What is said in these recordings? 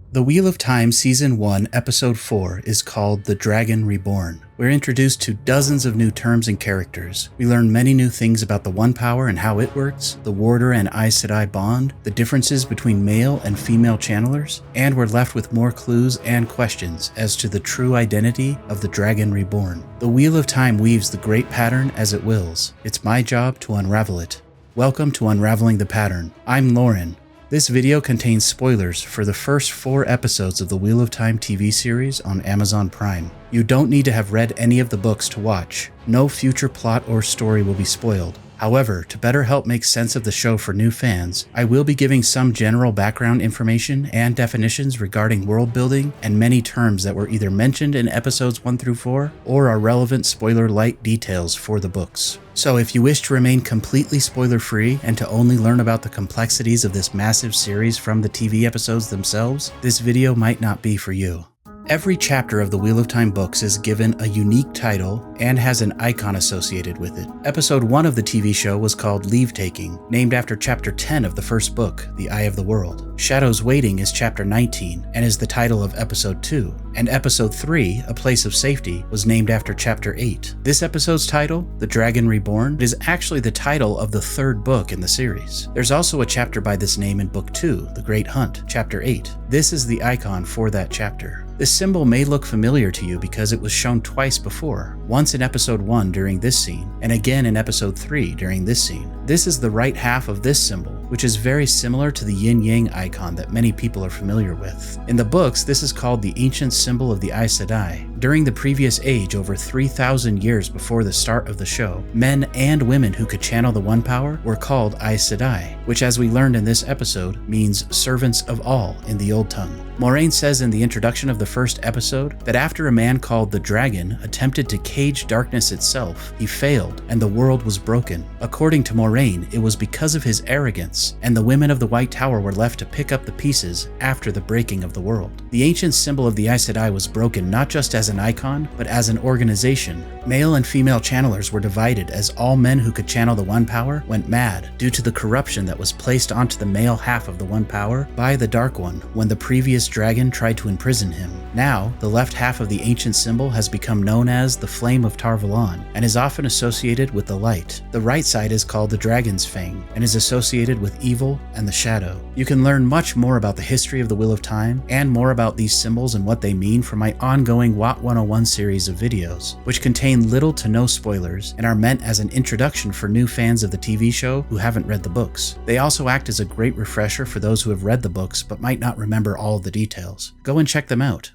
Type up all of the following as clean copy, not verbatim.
The Wheel of Time Season 1, Episode 4 is called The Dragon Reborn. We're introduced to dozens of new terms and characters. We learn many new things about the One Power and how it works, the Warder and Aes Sedai bond, the differences between male and female channelers, and we're left with more clues and questions as to the true identity of the Dragon Reborn. The Wheel of Time weaves the great pattern as it wills. It's my job to unravel it. Welcome to Unraveling the Pattern. I'm LanRaine. This video contains spoilers for the first 4 episodes of the Wheel of Time TV series on Amazon Prime. You don't need to have read any of the books to watch. No future plot or story will be spoiled. However, to better help make sense of the show for new fans, I will be giving some general background information and definitions regarding world building and many terms that were either mentioned in episodes 1 through 4 or are relevant spoiler-light details for the books. So if you wish to remain completely spoiler-free and to only learn about the complexities of this massive series from the TV episodes themselves, this video might not be for you. Every chapter of the Wheel of Time books is given a unique title and has an icon associated with it. Episode 1 of the TV show was called Leave Taking, named after Chapter 10 of the first book, The Eye of the World. Shadows Waiting is Chapter 19 and is the title of Episode 2, and Episode 3, A Place of Safety, was named after Chapter 8. This episode's title, The Dragon Reborn, is actually the title of the 3rd book in the series. There's also a chapter by this name in Book 2, The Great Hunt, Chapter 8. This is the icon for that chapter. This symbol may look familiar to you because it was shown twice before, once in Episode 1 during this scene, and again in Episode 3 during this scene. This is the right half of this symbol, which is very similar to the yin-yang icon that many people are familiar with. In the books, this is called the ancient symbol of the Aes Sedai. During the previous age, over 3,000 years before the start of the show, men and women who could channel the One Power were called Aes Sedai, which, as we learned in this episode, means servants of all in the Old Tongue. MoirLan says in the introduction of the first episode that after a man called the Dragon attempted to cage darkness itself, he failed and the world was broken. According to MoirLan, it was because of his arrogance, and the women of the White Tower were left to pick up the pieces after the breaking of the world. The ancient symbol of the Aes Sedai was broken not just as an icon, but as an organization. Male and female channelers were divided as all men who could channel the One Power went mad due to the corruption that was placed onto the male half of the One Power by the Dark One when the previous dragon tried to imprison him. Now, the left half of the ancient symbol has become known as the Flame of Tar Valon and is often associated with the light. The right side is called the Dragon's Fang and is associated with evil and the shadow. You can learn much more about the history of the Wheel of Time and more about these symbols and what they mean from my ongoing WOT 101 series of videos, which contain little to no spoilers and are meant as an introduction for new fans of the TV show who haven't read the books. They also act as a great refresher for those who have read the books but might not remember all of the details. Go and check them out.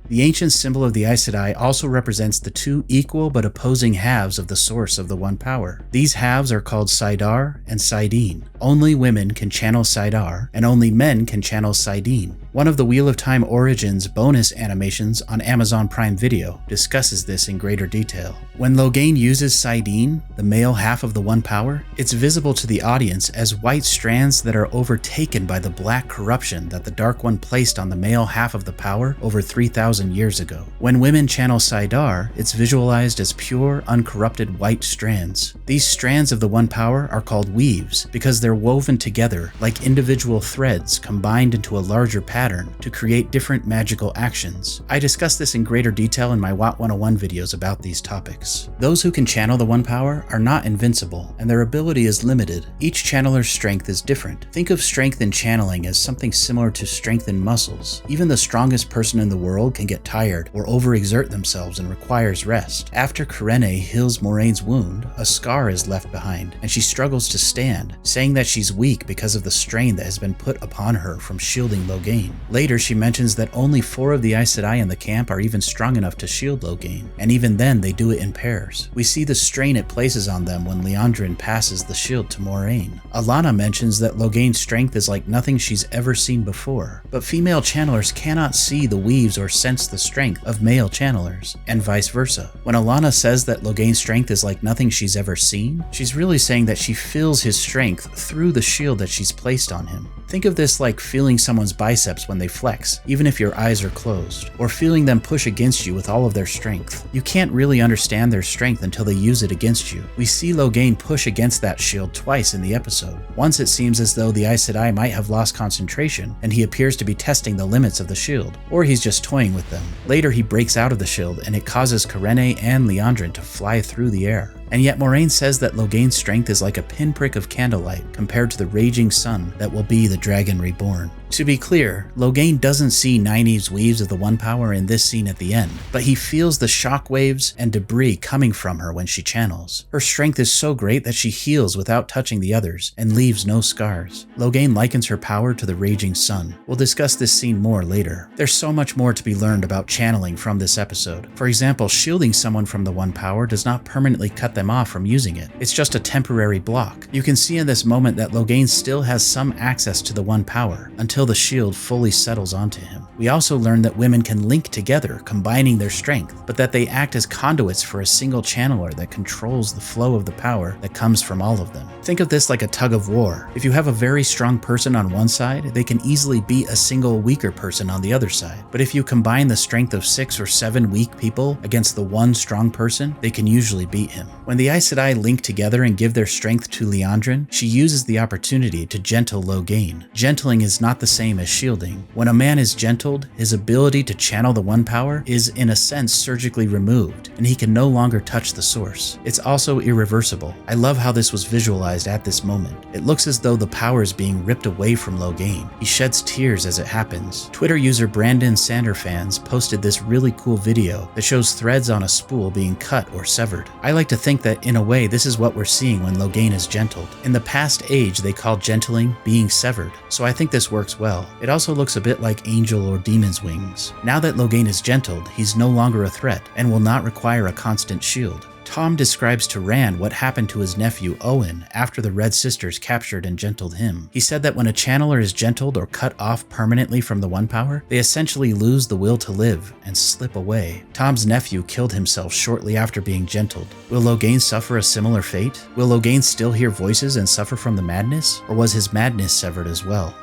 The ancient symbol of the Aes Sedai also represents the 2 equal but opposing halves of the source of the One Power. These halves are called saidar and saidin. Only women can channel saidar, and only men can channel saidin. One of the Wheel of Time Origins bonus animations on Amazon Prime Video discusses this in greater detail. When Logain uses saidin, the male half of the One Power, it's visible to the audience as white strands that are overtaken by the black corruption that the Dark One placed on the male half of the power over 3,000 years ago. When women channel saidar, it's visualized as pure, uncorrupted white strands. These strands of the One Power are called weaves because they're woven together like individual threads combined into a larger pattern to create different magical actions. I discuss this in greater detail in my WOT 101 videos about these topics. Those who can channel the One Power are not invincible, and their ability is limited. Each channeler's strength is different. Think of strength in channeling as something similar to strength in muscles. Even the strongest person in the world can get tired or overexert themselves and requires rest. After Kyrene heals Moiraine's wound, a scar is left behind, and she struggles to stand, saying that she's weak because of the strain that has been put upon her from shielding Logain. Later, she mentions that only 4 of the Aes Sedai in the camp are even strong enough to shield Logain, and even then they do it in pairs. We see the strain it places on them when Liandrin passes the shield to Moirlain. Alana mentions that Logain's strength is like nothing she's ever seen before, but female channelers cannot see the weaves or sense the strength of male channelers, and vice versa. When Alana says that Logain's strength is like nothing she's ever seen, she's really saying that she feels his strength through the shield that she's placed on him. Think of this like feeling someone's biceps biceps when they flex, even if your eyes are closed, or feeling them push against you with all of their strength. You can't really understand their strength until they use it against you. We see Logain push against that shield twice in the episode. Once it seems as though the Aes Sedai might have lost concentration, and he appears to be testing the limits of the shield, or he's just toying with them. Later he breaks out of the shield, and it causes Karene and Liandrin to fly through the air. And yet Moiraine says that Logain's strength is like a pinprick of candlelight compared to the raging sun that will be the Dragon Reborn. To be clear, Logain doesn't see Nynaeve's weaves of the One Power in this scene at the end, but he feels the shockwaves and debris coming from her when she channels. Her strength is so great that she heals without touching the others and leaves no scars. Logain likens her power to the raging sun. We'll discuss this scene more later. There's so much more to be learned about channeling from this episode. For example, shielding someone from the One Power does not permanently cut them off from using it. It's just a temporary block. You can see in this moment that Logain still has some access to the One Power until the shield fully settles onto him. We also learn that women can link together, combining their strength, but that they act as conduits for a single channeler that controls the flow of the power that comes from all of them. Think of this like a tug of war. If you have a very strong person on one side, they can easily beat a single weaker person on the other side. But if you combine the strength of 6 or 7 weak people against the one strong person, they can usually beat him. When the Aes Sedai link together and give their strength to Liandrin, she uses the opportunity to gentle Logain. Gentling is not the same as shielding. When a man is gentled, his ability to channel the One Power is in a sense surgically removed, and he can no longer touch the source. It's also irreversible. I love how this was visualized at this moment. It looks as though the power is being ripped away from Logain. He sheds tears as it happens. Twitter user Brandon Sanderfans posted this really cool video that shows threads on a spool being cut or severed. I like to think that in a way this is what we're seeing when Logain is gentled. In the past age they called gentling being severed, so I think this works well. It also looks a bit like angel or demon's wings. Now that Logain is gentled, he's no longer a threat and will not require a constant shield. Tom describes to Rand what happened to his nephew Owen after the Red Sisters captured and gentled him. He said that when a channeler is gentled or cut off permanently from the One Power, they essentially lose the will to live and slip away. Tom's nephew killed himself shortly after being gentled. Will Logain suffer a similar fate? Will Logain still hear voices and suffer from the madness? Or was his madness severed as well?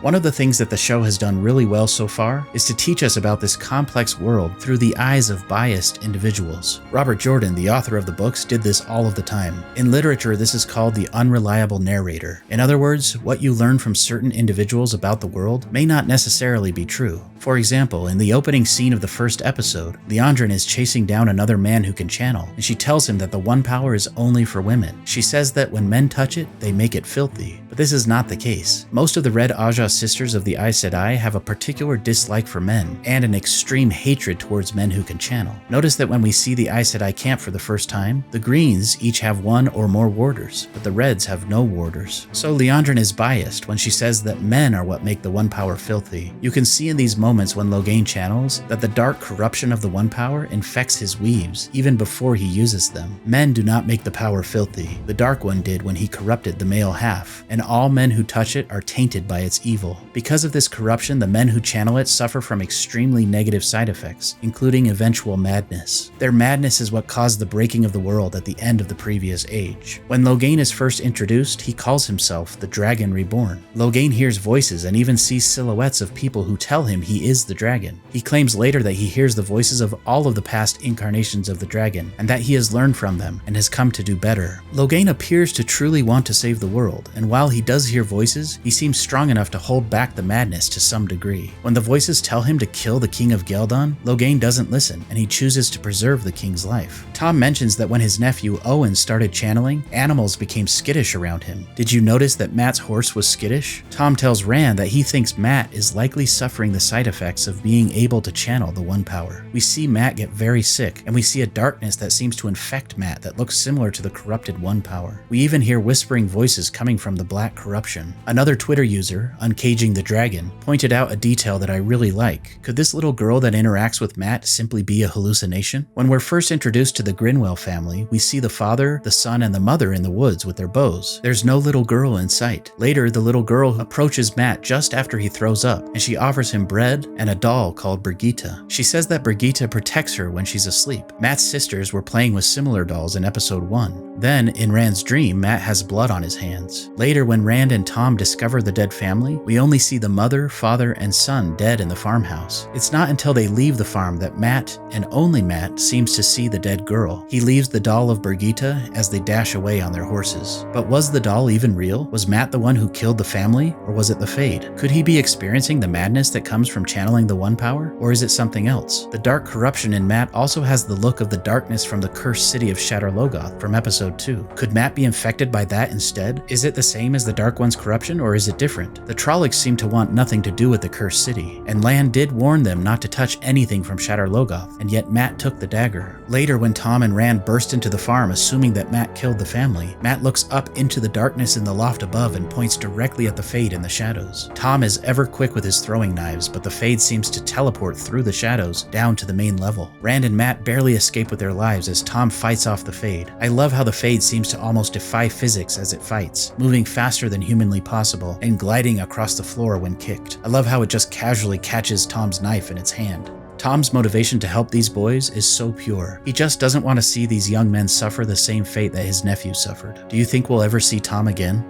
One of the things that the show has done really well so far is to teach us about this complex world through the eyes of biased individuals. Robert Jordan, the author of the books, did this all of the time. In literature, this is called the Unreliable Narrator. In other words, what you learn from certain individuals about the world may not necessarily be true. For example, in the opening scene of the first episode, Liandrin is chasing down another man who can channel, and she tells him that the One Power is only for women. She says that when men touch it, they make it filthy. But this is not the case. Most of the Red Ajahs sisters of the Aes Sedai have a particular dislike for men, and an extreme hatred towards men who can channel. Notice that when we see the Aes Sedai camp for the first time, the Greens each have 1 or more warders, but the Reds have no warders. So Liandrin is biased when she says that men are what make the One Power filthy. You can see in these moments when Logain channels that the dark corruption of the One Power infects his weaves even before he uses them. Men do not make the power filthy. The Dark One did when he corrupted the male half, and all men who touch it are tainted by its evil. Because of this corruption, the men who channel it suffer from extremely negative side effects, including eventual madness. Their madness is what caused the breaking of the world at the end of the previous age. When Logain is first introduced, he calls himself the Dragon Reborn. Logain hears voices and even sees silhouettes of people who tell him he is the dragon. He claims later that he hears the voices of all of the past incarnations of the dragon, and that he has learned from them and has come to do better. Logain appears to truly want to save the world, and while he does hear voices, he seems strong enough to hold back the madness to some degree. When the voices tell him to kill the King of Geldon, Logain doesn't listen, and he chooses to preserve the king's life. Tom mentions that when his nephew Owen started channeling, animals became skittish around him. Did you notice that Mat's horse was skittish? Tom tells Rand that he thinks Mat is likely suffering the side effects of being able to channel the One Power. We see Mat get very sick, and we see a darkness that seems to infect Mat that looks similar to the corrupted One Power. We even hear whispering voices coming from the black corruption. Another Twitter user, Uncaging the Dragon, pointed out a detail that I really like. Could this little girl that interacts with Mat simply be a hallucination? When we're first introduced to the Grinwell family, we see the father, the son, and the mother in the woods with their bows. There's no little girl in sight. Later, the little girl approaches Mat just after he throws up, and she offers him bread, bed, and a doll called Brigitte. She says that Brigitte protects her when she's asleep. Matt's sisters were playing with similar dolls in episode 1. Then, in Rand's dream, Matt has blood on his hands. Later, when Rand and Tom discover the dead family, we only see the mother, father, and son dead in the farmhouse. It's not until they leave the farm that Matt, and only Matt, seems to see the dead girl. He leaves the doll of Brigitte as they dash away on their horses. But was the doll even real? Was Matt the one who killed the family, or was it the Fade? Could he be experiencing the madness that comes from channeling the One Power, or is it something else? The dark corruption in Matt also has the look of the darkness from the cursed city of Shadar Logoth from episode 2. Could Matt be infected by that instead? Is it the same as the Dark One's corruption, or is it different? The Trollocs seem to want nothing to do with the cursed city, and Lan did warn them not to touch anything from Shadar Logoth, and yet Matt took the dagger. Later, when Tom and Rand burst into the farm assuming that Matt killed the family, Matt looks up into the darkness in the loft above and points directly at the Fade in the shadows. Tom is ever quick with his throwing knives, but the Fade seems to teleport through the shadows down to the main level. Rand and Matt barely escape with their lives as Tom fights off the Fade. I love how the Fade seems to almost defy physics as it fights, moving faster than humanly possible and gliding across the floor when kicked. I love how it just casually catches Tom's knife in its hand. Tom's motivation to help these boys is so pure. He just doesn't want to see these young men suffer the same fate that his nephew suffered. Do you think we'll ever see Tom again?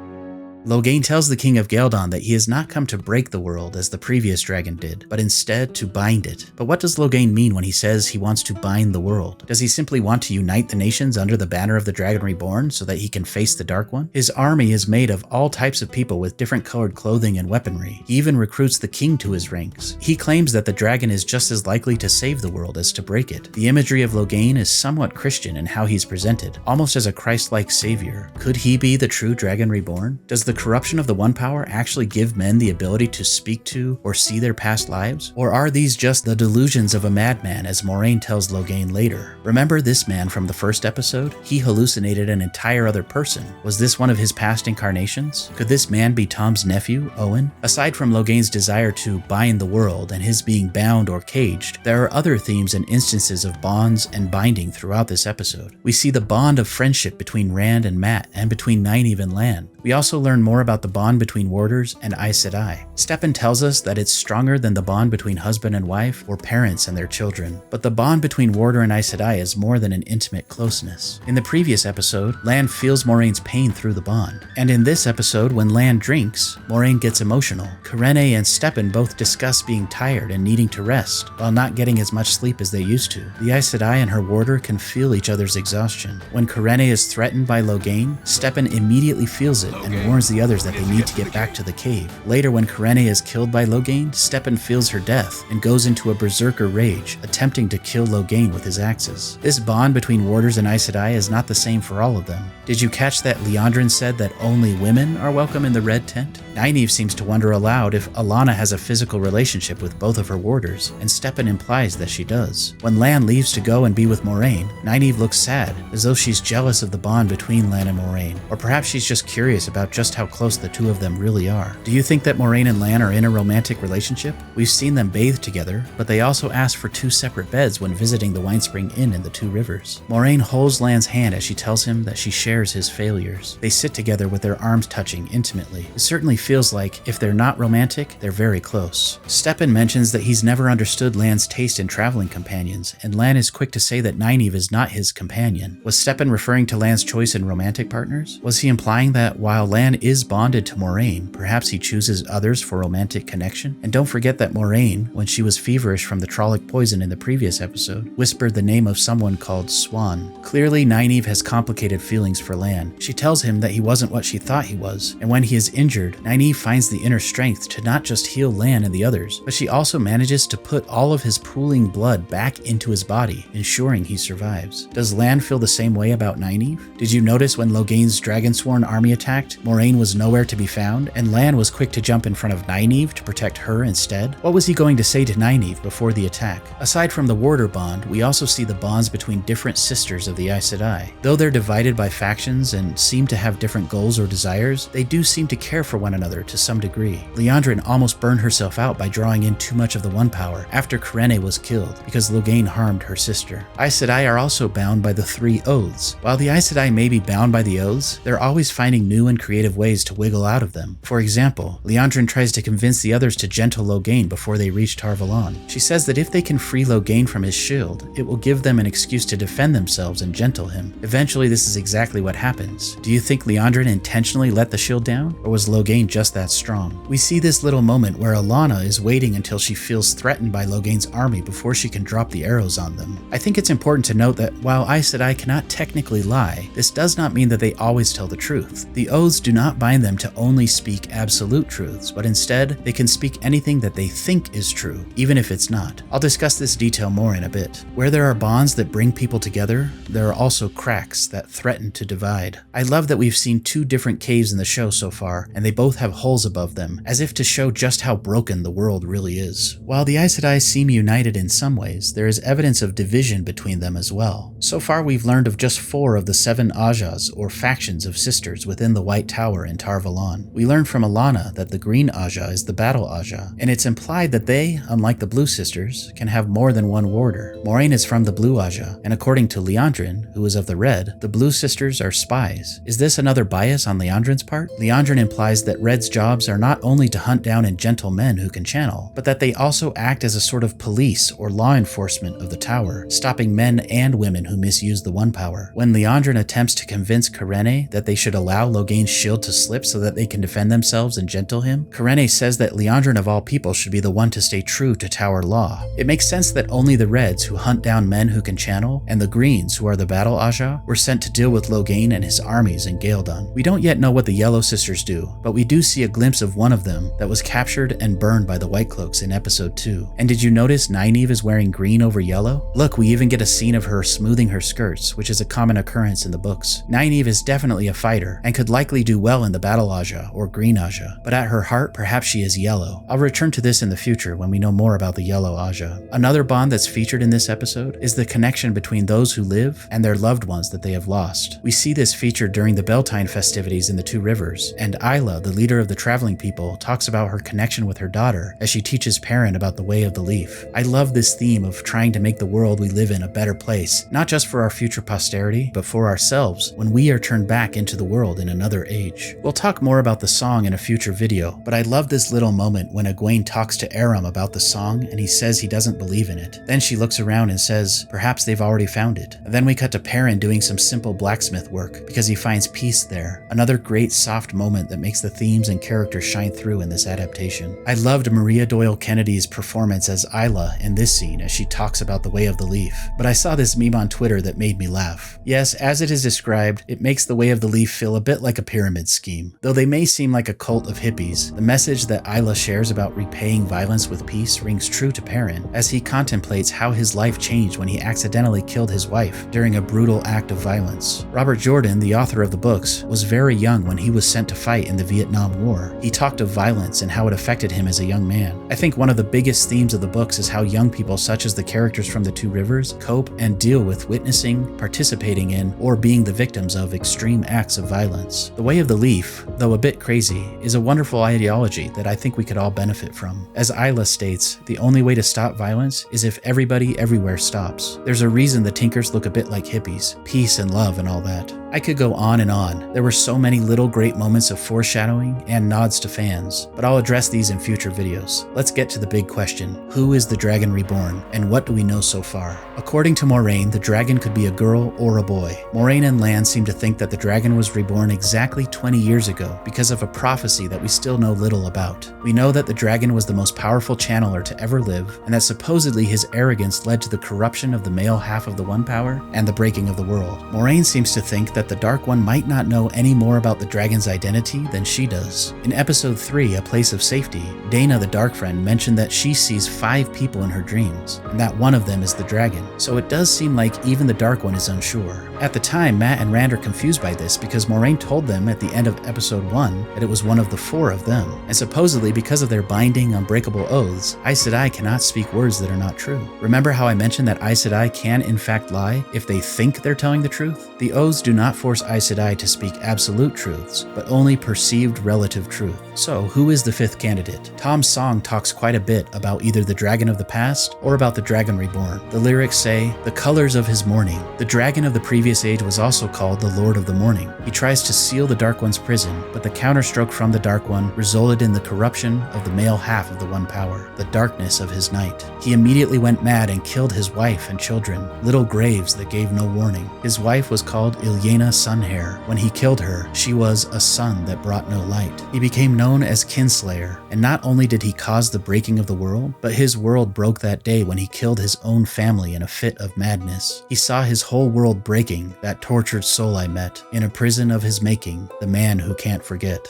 Loghain tells the King of Geldon that he has not come to break the world as the previous dragon did, but instead to bind it. But what does Loghain mean when he says he wants to bind the world? Does he simply want to unite the nations under the banner of the Dragon Reborn so that he can face the Dark One? His army is made of all types of people with different colored clothing and weaponry. He even recruits the king to his ranks. He claims that the dragon is just as likely to save the world as to break it. The imagery of Loghain is somewhat Christian in how he's presented, almost as a Christ-like savior. Could he be the true Dragon Reborn? Does the corruption of the One Power actually give men the ability to speak to or see their past lives? Or are these just the delusions of a madman, as Moiraine tells Loghain later? Remember this man from the first episode? He hallucinated an entire other person. Was this one of his past incarnations? Could this man be Tom's nephew, Owen? Aside from Loghain's desire to bind the world and his being bound or caged, there are other themes and instances of bonds and binding throughout this episode. We see the bond of friendship between Rand and Matt and between Nynaeve and Lan. We also learn more about the bond between warders and Aes Sedai. Stepan tells us that it's stronger than the bond between husband and wife or parents and their children. But the bond between warder and Aes Sedai is more than an intimate closeness. In the previous episode, Lan feels Moiraine's pain through the bond. And in this episode, when Lan drinks, Moiraine gets emotional. Kyrene and Stepan both discuss being tired and needing to rest, while not getting as much sleep as they used to. The Aes Sedai and her warder can feel each other's exhaustion. When Kyrene is threatened by Loghain, Stepan immediately feels it and warns the others that they need to get back to the cave. Later, when Kyrene is killed by Loghain, Stepan feels her death and goes into a berserker rage, attempting to kill Loghain with his axes. This bond between warders and Aes Sedai is not the same for all of them. Did you catch that Liandrin said that only women are welcome in the red tent? Nynaeve seems to wonder aloud if Alanna has a physical relationship with both of her warders, and Stepan implies that she does. When Lan leaves to go and be with Moiraine, Nynaeve looks sad, as though she's jealous of the bond between Lan and Moiraine, or perhaps she's just curious about just how close the two of them really are. Do you think that Moiraine and Lan are in a romantic relationship? We've seen them bathe together, but they also ask for 2 separate beds when visiting the Winespring Inn in the Two Rivers. Moiraine holds Lan's hand as she tells him that she shares his failures. They sit together with their arms touching intimately. It certainly feels like, if they're not romantic, they're very close. Stepan mentions that he's never understood Lan's taste in traveling companions, and Lan is quick to say that Nynaeve is not his companion. Was Stepan referring to Lan's choice in romantic partners? Was he implying that while Lan is bonded to Moiraine, perhaps he chooses others for romantic connection? And don't forget that Moiraine, when she was feverish from the Trolloc poison in the previous episode, whispered the name of someone called Swan. Clearly, Nynaeve has complicated feelings for Lan. She tells him that he wasn't what she thought he was, and when he is injured, Nynaeve finds the inner strength to not just heal Lan and the others, but she also manages to put all of his pooling blood back into his body, ensuring he survives. Does Lan feel the same way about Nynaeve? Did you notice when Loghain's Dragonsworn army attacked, Moiraine was nowhere to be found, and Lan was quick to jump in front of Nynaeve to protect her instead? What was he going to say to Nynaeve before the attack? Aside from the warder bond, we also see the bonds between different sisters of the Aes Sedai. Though they're divided by factions and seem to have different goals or desires, they do seem to care for one another to some degree. Liandrin almost burned herself out by drawing in too much of the One Power after Kyrene was killed because Loghain harmed her sister. Aes Sedai are also bound by the 3 oaths. While the Aes Sedai may be bound by the oaths, they're always finding new and creative ways ways to wiggle out of them. For example, LanRaine tries to convince the others to gentle Logain before they reach Tar Valon. She says that if they can free Logain from his shield, it will give them an excuse to defend themselves and gentle him. Eventually, this is exactly what happens. Do you think LanRaine intentionally let the shield down, or was Logain just that strong? We see this little moment where Alanna is waiting until she feels threatened by Logain's army before she can drop the arrows on them. I think it's important to note that while Aes Sedai cannot technically lie, this does not mean that they always tell the truth. The oaths do not bind them to only speak absolute truths, but instead, they can speak anything that they think is true, even if it's not. I'll discuss this detail more in a bit. Where there are bonds that bring people together, there are also cracks that threaten to divide. I love that we've seen two different caves in the show so far, and they both have holes above them, as if to show just how broken the world really is. While the Aes Sedai seem united in some ways, there is evidence of division between them as well. So far we've learned of just 4 of the 7 Ajahs, or factions of sisters within the White Tower in Tar Valon. We learned from Alanna that the Green Ajah is the Battle Ajah, and it's implied that they, unlike the Blue Sisters, can have more than one warder. MoirLan is from the Blue Ajah, and according to LanRaine, who is of the Red, the Blue Sisters are spies. Is this another bias on LanRaine's part? LanRaine implies that Red's jobs are not only to hunt down and gentle men who can channel, but that they also act as a sort of police or law enforcement of the tower, stopping men and women who misuse the One Power. When LanRaine attempts to convince Kyrene that they should allow Logain's shield to slip so that they can defend themselves and gentle him, Kyrene says that LanRaine of all people should be the one to stay true to tower law. It makes sense that only the Reds, who hunt down men who can channel, and the Greens, who are the Battle Ajah, were sent to deal with Logain and his armies in Ghealdan. We don't yet know what the Yellow Sisters do, but we do see a glimpse of one of them that was captured and burned by the White Cloaks in episode 2. And did you notice Nynaeve is wearing green over yellow? Look, we even get a scene of her smoothing her skirts, which is a common occurrence in the books. Nynaeve is definitely a fighter, and could likely do well in the Battle Ajah or Green Ajah, but at her heart, perhaps she is yellow. I'll return to this in the future when we know more about the Yellow Ajah. Another bond that's featured in this episode is the connection between those who live and their loved ones that they have lost. We see this featured during the Beltane festivities in the Two Rivers, and Isla, the leader of the traveling people, talks about her connection with her daughter as she teaches Perrin about the Way of the Leaf. I love this theme of trying to make the world we live in a better place, not just for our future posterity, but for ourselves when we are turned back into the world in another age. We'll talk more about the song in a future video, but I love this little moment when Egwene talks to Aram about the song and he says he doesn't believe in it. Then she looks around and says, perhaps they've already found it. And then we cut to Perrin doing some simple blacksmith work because he finds peace there. Another great soft moment that makes the themes and characters shine through in this adaptation. I loved Maria Doyle Kennedy's performance as Isla in this scene as she talks about the Way of the Leaf, but I saw this meme on Twitter that made me laugh. Yes, as it is described, it makes the Way of the Leaf feel a bit like a pyramid scheme. Though they may seem like a cult of hippies, the message that Isla shares about repaying violence with peace rings true to Perrin as he contemplates how his life changed when he accidentally killed his wife during a brutal act of violence. Robert Jordan, the author of the books, was very young when he was sent to fight in the Vietnam War. He talked of violence and how it affected him as a young man. I think one of the biggest themes of the books is how young people such as the characters from the Two Rivers cope and deal with witnessing, participating in, or being the victims of extreme acts of violence. The Way of the Leaf, though a bit crazy, is a wonderful ideology that I think we could all benefit from. As Isla states, the only way to stop violence is if everybody everywhere stops. There's a reason the Tinkers look a bit like hippies, peace and love and all that. I could go on and on. There were so many little great moments of foreshadowing and nods to fans, but I'll address these in future videos. Let's get to the big question. Who is the Dragon Reborn, and what do we know so far? According to MoirLan, the dragon could be a girl or a boy. MoirLan and Lan seem to think that the dragon was reborn exactly 20 years ago because of a prophecy that we still know little about. We know that the dragon was the most powerful channeler to ever live, and that supposedly his arrogance led to the corruption of the male half of the One Power and the breaking of the world. MoirLan seems to think that the Dark One might not know any more about the dragon's identity than she does. In episode 3, A Place of Safety, Dana the Dark Friend mentioned that she sees 5 people in her dreams, and that one of them is the dragon. So it does seem like even the Dark One is unsure. At the time, Matt and Rand are confused by this because MoirLan told them at the end of episode 1 that it was one of the 4 of them, and supposedly because of their binding, unbreakable oaths, Aes Sedai cannot speak words that are not true. Remember how I mentioned that Aes Sedai can in fact lie if they think they're telling the truth? The oaths do not force Aes Sedai to speak absolute truths, but only perceived relative truth. So, who is the 5th candidate? Tom's song talks quite a bit about either the dragon of the past or about the Dragon Reborn. The lyrics say, "The colors of his morning." The dragon of the previous age was also called the Lord of the Morning. He tries to seal the Dark One's One's prison, but the counterstroke from the Dark One resulted in the corruption of the male half of the One Power, the darkness of his night. He immediately went mad and killed his wife and children, little graves that gave no warning. His wife was called Ilyena Sunhair. When he killed her, she was a sun that brought no light. He became known as Kinslayer, and not only did he cause the breaking of the world, but his world broke that day when he killed his own family in a fit of madness. He saw his whole world breaking, that tortured soul I met, in a prison of his making, the man who can't forget.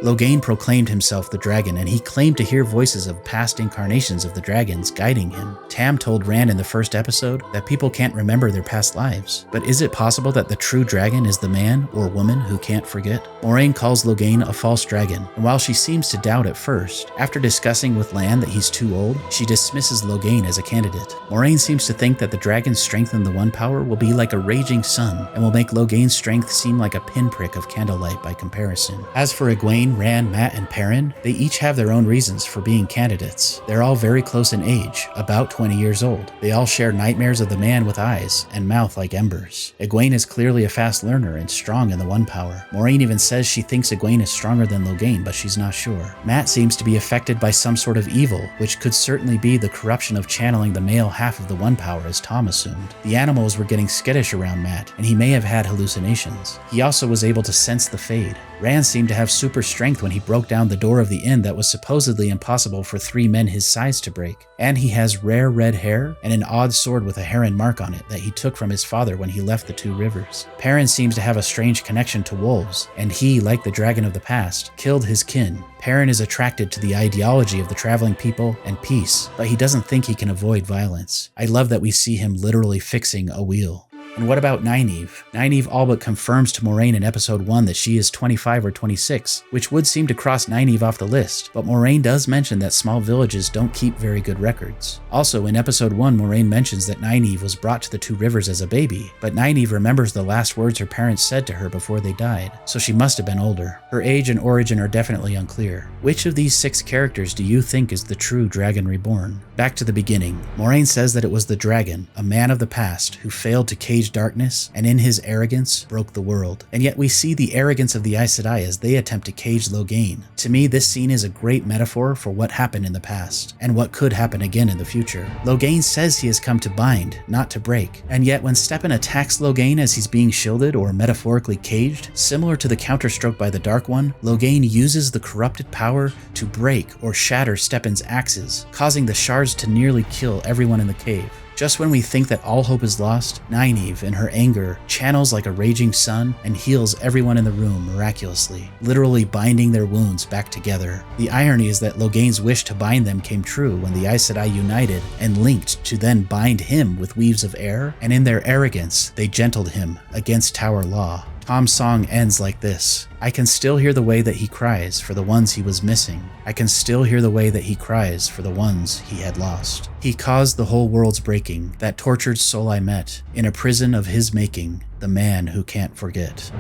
Logain proclaimed himself the dragon, and he claimed to hear voices of past incarnations of the dragons guiding him. Tam told Rand in the first episode that people can't remember their past lives. But is it possible that the true dragon is the man or woman who can't forget? Moiraine calls Logain a false dragon, and while she seems to doubt at first, after discussing with Lan that he's too old, she dismisses Logain as a candidate. Moiraine seems to think that the dragon's strength in the One Power will be like a raging sun, and will make Logain's strength seem like a pinprick of candlelight by comparison. As for Egwene, Rand, Mat, and Perrin, they each have their own reasons for being candidates. They're all very close in age, about 20 years old. They all share nightmares of the man with eyes and mouth like embers. Egwene is clearly a fast learner and strong in the One Power. Moiraine even says she thinks Egwene is stronger than Logain, but she's not sure. Mat seems to be affected by some sort of evil, which could certainly be the corruption of channeling the male half of the One Power, as Tom assumed. The animals were getting skittish around Mat, and he may have had hallucinations. He also was able to sense the Fade. Rand seemed to have super strength when he broke down the door of the inn that was supposedly impossible for 3 men his size to break. And he has rare red hair and an odd sword with a heron mark on it that he took from his father when he left the Two Rivers. Perrin seems to have a strange connection to wolves, and he, like the dragon of the past, killed his kin. Perrin is attracted to the ideology of the traveling people and peace, but he doesn't think he can avoid violence. I love that we see him literally fixing a wheel. And what about Nynaeve? Nynaeve all but confirms to Moiraine in episode 1 that she is 25 or 26, which would seem to cross Nynaeve off the list, but Moiraine does mention that small villages don't keep very good records. Also, in episode 1, Moiraine mentions that Nynaeve was brought to the Two Rivers as a baby, but Nynaeve remembers the last words her parents said to her before they died, so she must have been older. Her age and origin are definitely unclear. Which of these 6 characters do you think is the true Dragon Reborn? Back to the beginning, Moiraine says that it was the dragon, a man of the past, who failed to cage darkness, and in his arrogance broke the world. And yet we see the arrogance of the Aes Sedai as they attempt to cage Logain. To me, this scene is a great metaphor for what happened in the past, and what could happen again in the future. Logain says he has come to bind, not to break, and yet when Stepan attacks Logain as he's being shielded or metaphorically caged, similar to the counterstroke by the Dark One, Logain uses the corrupted power to break or shatter Stepan's axes, causing the shards to nearly kill everyone in the cave. Just when we think that all hope is lost, Nynaeve, in her anger, channels like a raging sun and heals everyone in the room miraculously, literally binding their wounds back together. The irony is that Logain's wish to bind them came true when the Aes Sedai united and linked to then bind him with weaves of air, and in their arrogance, they gentled him against Tower Law. Tom's song ends like this: I can still hear the way that he cries for the ones he was missing. I can still hear the way that he cries for the ones he had lost. He caused the whole world's breaking, that tortured soul I met, in a prison of his making, the man who can't forget.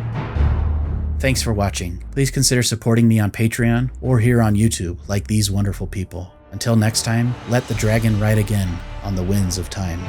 Thanks for watching. Please consider supporting me on Patreon or here on YouTube like these wonderful people. Until next time, let the dragon ride again on the winds of time.